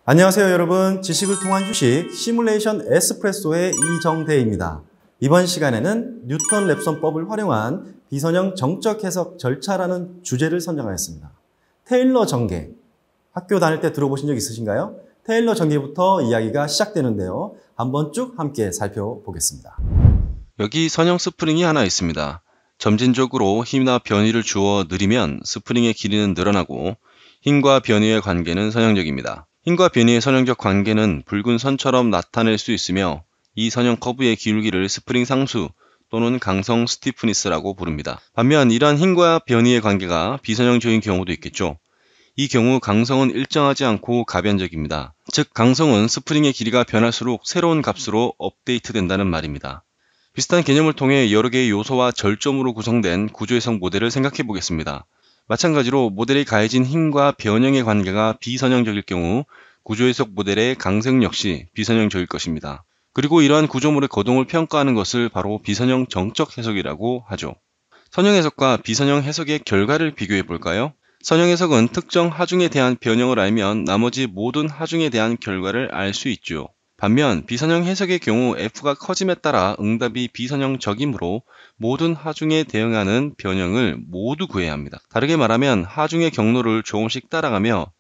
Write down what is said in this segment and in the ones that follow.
안녕하세요 여러분. 지식을 통한 휴식 시뮬레이션 에스프레소의 이정대입니다. 이번 시간에는 뉴턴 랩선법을 활용한 비선형 정적 해석 절차라는 주제를 선정하였습니다. 테일러 전개, 학교 다닐 때 들어보신 적 있으신가요? 테일러 전개부터 이야기가 시작되는데요. 한번 쭉 함께 살펴보겠습니다. 여기 선형 스프링이 하나 있습니다. 점진적으로 힘이나 변위를 주어 느리면 스프링의 길이는 늘어나고 힘과 변위의 관계는 선형적입니다. 힘과 변위의 선형적 관계는 붉은 선처럼 나타낼 수 있으며 이 선형 커브의 기울기를 스프링 상수 또는 강성 스티프니스라고 부릅니다. 반면 이러한 힘과 변위의 관계가 비선형적인 경우도 있겠죠. 이 경우 강성은 일정하지 않고 가변적입니다. 즉 강성은 스프링의 길이가 변할수록 새로운 값으로 업데이트된다는 말입니다. 비슷한 개념을 통해 여러 개의 요소와 절점으로 구성된 구조해석 모델을 생각해 보겠습니다. 마찬가지로 모델에 가해진 힘과 변형의 관계가 비선형적일 경우 구조해석 모델의 강성 역시 비선형적일 것입니다. 그리고 이러한 구조물의 거동을 평가하는 것을 바로 비선형 정적 해석이라고 하죠. 선형 해석과 비선형 해석의 결과를 비교해 볼까요? 선형 해석은 특정 하중에 대한 변형을 알면 나머지 모든 하중에 대한 결과를 알 수 있죠. 반면 비선형 해석의 경우 f가 커짐에 따라 응답이 비선형적이므로 모든 하중에 대응하는 변형을 모두 구해야 합니다. 다르게 말하면 하중의 경로를 조금씩 따라가며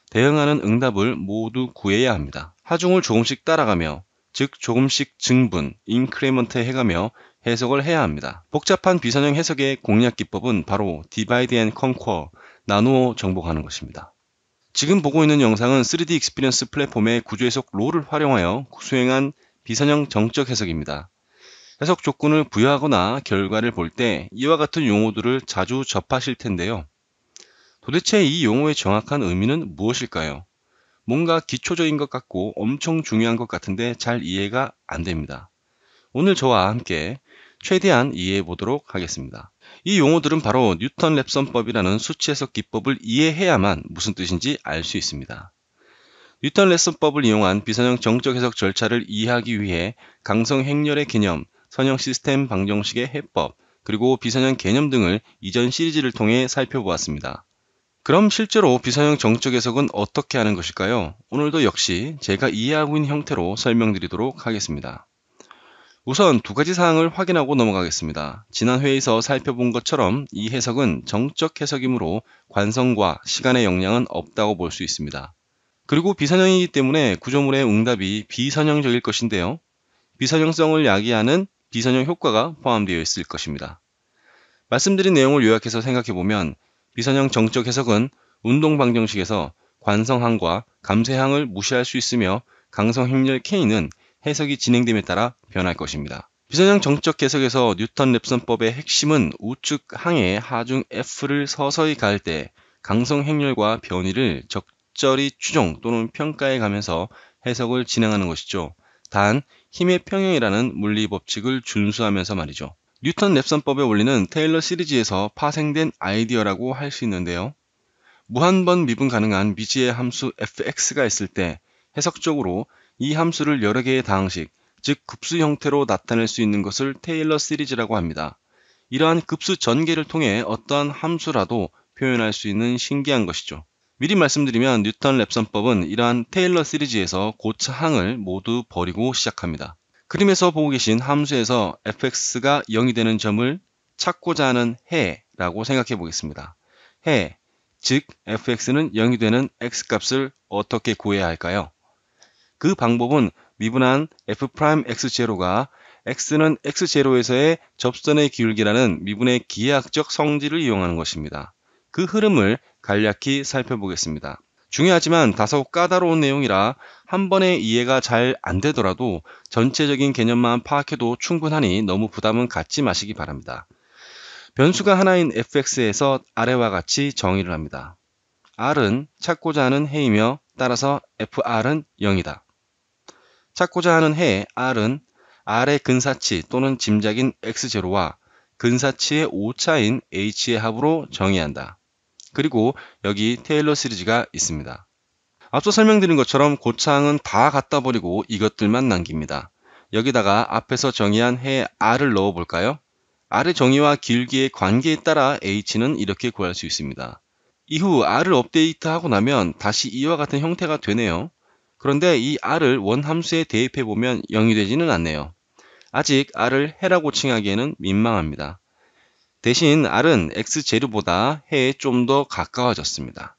대응하는 응답을 모두 구해야 합니다. 하중을 조금씩 따라가며 즉 조금씩 증분, 인크리먼트 해가며 해석을 해야 합니다. 복잡한 비선형 해석의 공략 기법은 바로 디바이드 앤 컨쿼, 나누어 정복하는 것입니다. 지금 보고 있는 영상은 3D 익스피리언스 플랫폼의 구조해석 롤을 활용하여 수행한 비선형 정적 해석입니다. 해석 조건을 부여하거나 결과를 볼 때 이와 같은 용어들을 자주 접하실 텐데요. 도대체 이 용어의 정확한 의미는 무엇일까요? 뭔가 기초적인 것 같고 엄청 중요한 것 같은데 잘 이해가 안 됩니다. 오늘 저와 함께 최대한 이해해 보도록 하겠습니다. 이 용어들은 바로 뉴턴 랩선법이라는 수치 해석 기법을 이해해야만 무슨 뜻인지 알 수 있습니다. 뉴턴 랩선법을 이용한 비선형 정적 해석 절차를 이해하기 위해 강성 행렬의 개념, 선형 시스템 방정식의 해법, 그리고 비선형 개념 등을 이전 시리즈를 통해 살펴보았습니다. 그럼 실제로 비선형 정적 해석은 어떻게 하는 것일까요? 오늘도 역시 제가 이해하고 있는 형태로 설명드리도록 하겠습니다. 우선 두 가지 사항을 확인하고 넘어가겠습니다. 지난 회에서 살펴본 것처럼 이 해석은 정적 해석이므로 관성과 시간의 영향은 없다고 볼 수 있습니다. 그리고 비선형이기 때문에 구조물의 응답이 비선형적일 것인데요. 비선형성을 야기하는 비선형 효과가 포함되어 있을 것입니다. 말씀드린 내용을 요약해서 생각해보면 비선형 정적 해석은 운동 방정식에서 관성항과 감쇄항을 무시할 수 있으며 강성 행렬 K는 해석이 진행됨에 따라 변할 것입니다. 비선형 정적 해석에서 뉴턴 랩선법의 핵심은 우측 항의 하중 F를 서서히 가할 때 강성 행렬과 변위를 적절히 추정 또는 평가해 가면서 해석을 진행하는 것이죠. 단 힘의 평형이라는 물리 법칙을 준수하면서 말이죠. 뉴턴 랩선법의 원리는 테일러 시리즈에서 파생된 아이디어라고 할 수 있는데요. 무한번 미분 가능한 미지의 함수 fx가 있을 때 해석적으로 이 함수를 여러 개의 다항식, 즉 급수 형태로 나타낼 수 있는 것을 테일러 시리즈라고 합니다. 이러한 급수 전개를 통해 어떠한 함수라도 표현할 수 있는 신기한 것이죠. 미리 말씀드리면 뉴턴 랩선법은 이러한 테일러 시리즈에서 고차항을 모두 버리고 시작합니다. 그림에서 보고 계신 함수에서 fx가 0이 되는 점을 찾고자 하는 해라고 생각해 보겠습니다. 해, 즉 fx는 0이 되는 x값을 어떻게 구해야 할까요? 그 방법은 미분한 f'x0가 x는 x0에서의 접선의 기울기라는 미분의 기하학적 성질을 이용하는 것입니다. 그 흐름을 간략히 살펴보겠습니다. 중요하지만 다소 까다로운 내용이라 한 번에 이해가 잘 안 되더라도 전체적인 개념만 파악해도 충분하니 너무 부담은 갖지 마시기 바랍니다. 변수가 하나인 fx에서 아래와 같이 정의를 합니다. r은 찾고자 하는 해이며 따라서 fr은 0이다. 찾고자 하는 해 r은 r의 근사치 또는 짐작인 x0와 근사치의 오차인 h의 합으로 정의한다. 그리고 여기 테일러 시리즈가 있습니다. 앞서 설명드린 것처럼 고차항은 다 갖다 버리고 이것들만 남깁니다. 여기다가 앞에서 정의한 해 r을 넣어 볼까요? r의 정의와 길기의 관계에 따라 h는 이렇게 구할 수 있습니다. 이후 r을 업데이트하고 나면 다시 이와 같은 형태가 되네요. 그런데 이 r을 원함수에 대입해보면 0이 되지는 않네요. 아직 r을 해라고 칭하기에는 민망합니다. 대신 r은 x제로보다 해에 좀 더 가까워졌습니다.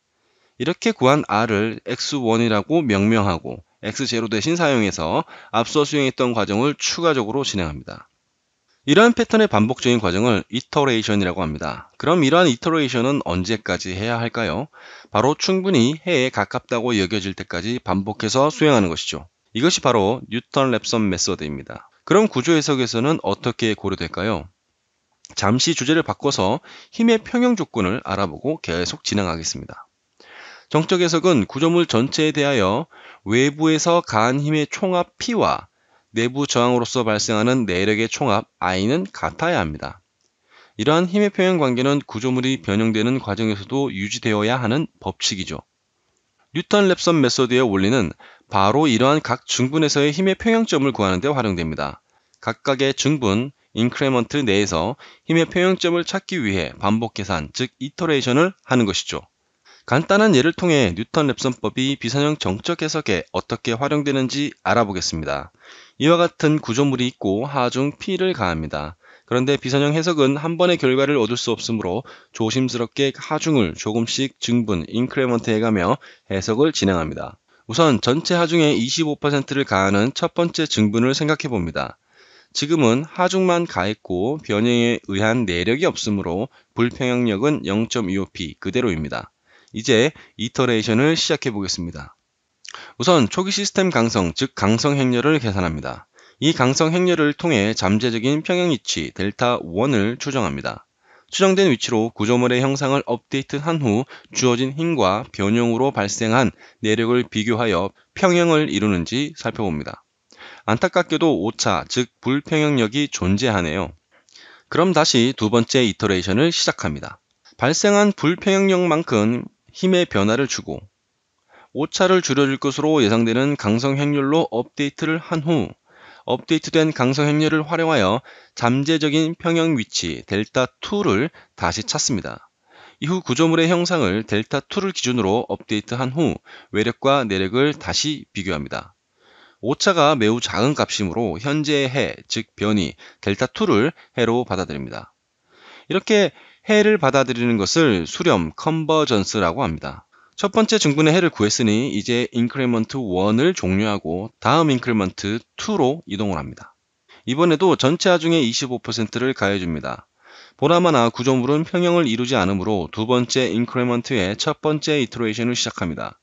이렇게 구한 r을 x1이라고 명명하고 x0 대신 사용해서 앞서 수행했던 과정을 추가적으로 진행합니다. 이러한 패턴의 반복적인 과정을 이터레이션이라고 합니다. 그럼 이러한 이터레이션은 언제까지 해야 할까요? 바로 충분히 해에 가깝다고 여겨질 때까지 반복해서 수행하는 것이죠. 이것이 바로 뉴턴-랩선 메소드입니다. 그럼 구조 해석에서는 어떻게 고려될까요? 잠시 주제를 바꿔서 힘의 평형 조건을 알아보고 계속 진행하겠습니다. 정적 해석은 구조물 전체에 대하여 외부에서 가한 힘의 총합 P와 내부 저항으로서 발생하는 내력의 총합 I는 같아야 합니다. 이러한 힘의 평형 관계는 구조물이 변형되는 과정에서도 유지되어야 하는 법칙이죠. 뉴턴-랩선 메소드의 원리는 바로 이러한 각 중분에서의 힘의 평형점을 구하는 데 활용됩니다. 각각의 중분, 인크레먼트 내에서 힘의 평형점을 찾기 위해 반복 계산, 즉 이터레이션을 하는 것이죠. 간단한 예를 통해 뉴턴-랩선법이 비선형 정적 해석에 어떻게 활용되는지 알아보겠습니다. 이와 같은 구조물이 있고 하중 P를 가합니다. 그런데 비선형 해석은 한 번의 결과를 얻을 수 없으므로 조심스럽게 하중을 조금씩 증분, 인크레먼트 해가며 해석을 진행합니다. 우선 전체 하중의 25%를 가하는 첫 번째 증분을 생각해 봅니다. 지금은 하중만 가했고 변형에 의한 내력이 없으므로 불평형력은 0.25p 그대로입니다. 이제 이터레이션을 시작해 보겠습니다. 우선 초기 시스템 강성, 즉 강성 행렬을 계산합니다. 이 강성 행렬을 통해 잠재적인 평형 위치 델타1을 추정합니다. 추정된 위치로 구조물의 형상을 업데이트한 후 주어진 힘과 변형으로 발생한 내력을 비교하여 평형을 이루는지 살펴봅니다. 안타깝게도 오차, 즉 불평형력이 존재하네요. 그럼 다시 두 번째 이터레이션을 시작합니다. 발생한 불평형력만큼 힘의 변화를 주고 오차를 줄여줄 것으로 예상되는 강성 행렬로 업데이트를 한 후 업데이트된 강성 행렬을 활용하여 잠재적인 평형 위치 델타2를 다시 찾습니다. 이후 구조물의 형상을 델타2를 기준으로 업데이트한 후 외력과 내력을 다시 비교합니다. 오차가 매우 작은 값이므로 현재의 해, 즉 변이 델타2를 해로 받아들입니다. 이렇게 해를 받아들이는 것을 수렴, 컨버전스라고 합니다. 첫 번째 증분의 해를 구했으니 이제 인크리먼트 1을 종료하고 다음 인크리먼트 2로 이동을 합니다. 이번에도 전체 하중의 25%를 가해줍니다. 보나마나 구조물은 평형을 이루지 않으므로 두 번째 인크리먼트의 첫 번째 이터레이션을 시작합니다.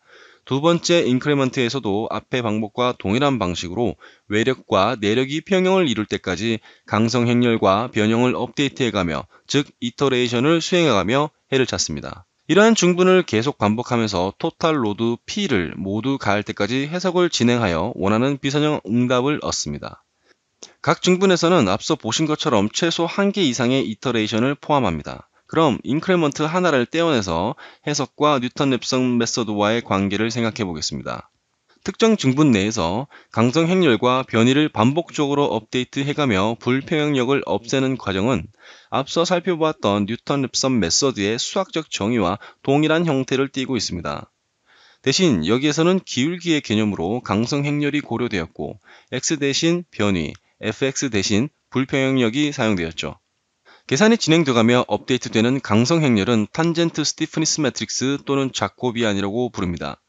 두 번째 인크리먼트에서도 앞의 방법과 동일한 방식으로 외력과 내력이 평형을 이룰 때까지 강성 행렬과 변형을 업데이트해가며 즉 이터레이션을 수행해가며 해를 찾습니다. 이러한 중분을 계속 반복하면서 토탈 로드 P를 모두 가할 때까지 해석을 진행하여 원하는 비선형 응답을 얻습니다. 각 중분에서는 앞서 보신 것처럼 최소 1개 이상의 이터레이션을 포함합니다. 그럼 인크리먼트 하나를 떼어내서 해석과 뉴턴-랩선 메소드와의 관계를 생각해 보겠습니다. 특정 중분 내에서 강성 행렬과 변이를 반복적으로 업데이트 해가며 불평형력을 없애는 과정은 앞서 살펴보았던 뉴턴-랩선 메소드의 수학적 정의와 동일한 형태를 띠고 있습니다. 대신 여기에서는 기울기의 개념으로 강성 행렬이 고려되었고 x 대신 변이, fx 대신 불평형력이 사용되었죠. 계산이 진행되가며 업데이트되는 강성 행렬은 탄젠트 스티프니스 매트릭스 또는 자코비안이라고 부릅니다.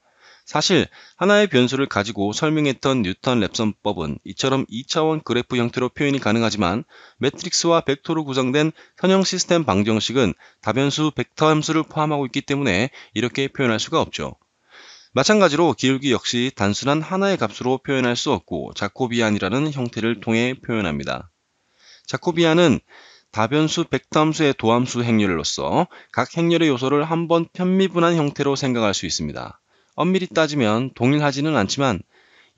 사실 하나의 변수를 가지고 설명했던 뉴턴-랩선법은 이처럼 2차원 그래프 형태로 표현이 가능하지만 매트릭스와 벡터로 구성된 선형 시스템 방정식은 다변수 벡터 함수를 포함하고 있기 때문에 이렇게 표현할 수가 없죠. 마찬가지로 기울기 역시 단순한 하나의 값으로 표현할 수 없고 자코비안이라는 형태를 통해 표현합니다. 자코비안은 다변수 벡터 함수의 도함수 행렬로서 각 행렬의 요소를 한번 편미분한 형태로 생각할 수 있습니다. 엄밀히 따지면 동일하지는 않지만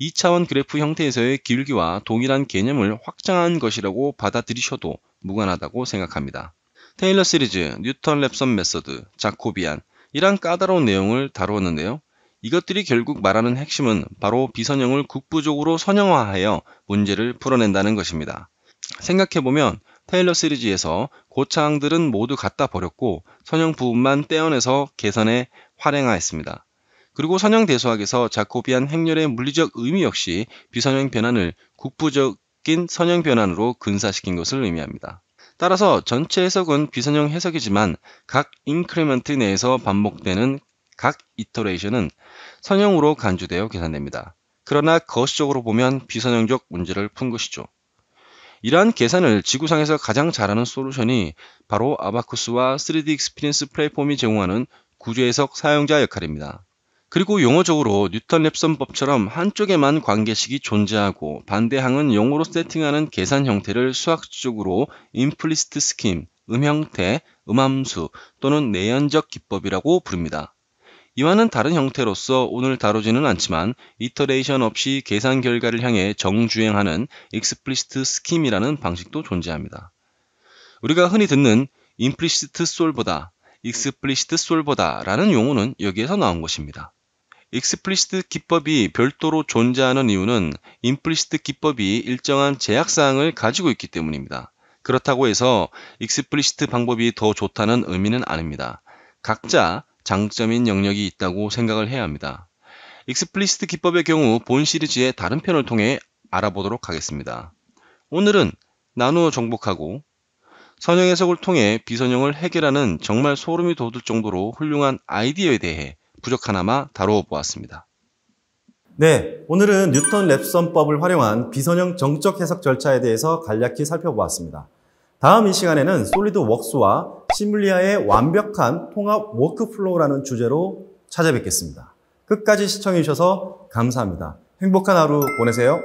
2차원 그래프 형태에서의 기울기와 동일한 개념을 확장한 것이라고 받아들이셔도 무관하다고 생각합니다. 테일러 시리즈, 뉴턴-랩선 메소드, 자코비안 이란 까다로운 내용을 다루었는데요. 이것들이 결국 말하는 핵심은 바로 비선형을 국부적으로 선형화하여 문제를 풀어낸다는 것입니다. 생각해보면 테일러 시리즈에서 고차항들은 모두 갖다 버렸고 선형 부분만 떼어내서 계산에 활용하였습니다. 그리고 선형대소학에서 자코비안 행렬의 물리적 의미 역시 비선형 변환을 국부적인 선형 변환으로 근사시킨 것을 의미합니다. 따라서 전체 해석은 비선형 해석이지만 각 인크리먼트 내에서 반복되는 각 이터레이션은 선형으로 간주되어 계산됩니다. 그러나 거시적으로 보면 비선형적 문제를 푼 것이죠. 이러한 계산을 지구상에서 가장 잘하는 솔루션이 바로 아바쿠스와 3D 익스피리언스 플랫폼이 제공하는 구조해석 사용자 역할입니다. 그리고 용어적으로 뉴턴 랩선법처럼 한쪽에만 관계식이 존재하고 반대항은 0으로 세팅하는 계산 형태를 수학적으로 임플리시트 스킴, 음형태, 음함수 또는 내연적 기법이라고 부릅니다. 이와는 다른 형태로서 오늘 다루지는 않지만 이터레이션 없이 계산 결과를 향해 정주행하는 익스플리시트 스킴이라는 방식도 존재합니다. 우리가 흔히 듣는 임플리시트 솔버다, 익스플리시트 솔버다 라는 용어는 여기에서 나온 것입니다. 익스플리시트 기법이 별도로 존재하는 이유는 임플리시트 기법이 일정한 제약사항을 가지고 있기 때문입니다. 그렇다고 해서 익스플리시트 방법이 더 좋다는 의미는 아닙니다. 각자 장점인 영역이 있다고 생각을 해야 합니다. 익스플리시트 기법의 경우 본 시리즈의 다른 편을 통해 알아보도록 하겠습니다. 오늘은 나누어 정복하고 선형 해석을 통해 비선형을 해결하는 정말 소름이 돋을 정도로 훌륭한 아이디어에 대해 부족하나마 다루어 보았습니다. 네, 오늘은 뉴턴 랩선법을 활용한 비선형 정적 해석 절차에 대해서 간략히 살펴보았습니다. 다음 이 시간에는 솔리드웍스와 시뮬리아의 완벽한 통합 워크플로우라는 주제로 찾아뵙겠습니다. 끝까지 시청해 주셔서 감사합니다. 행복한 하루 보내세요.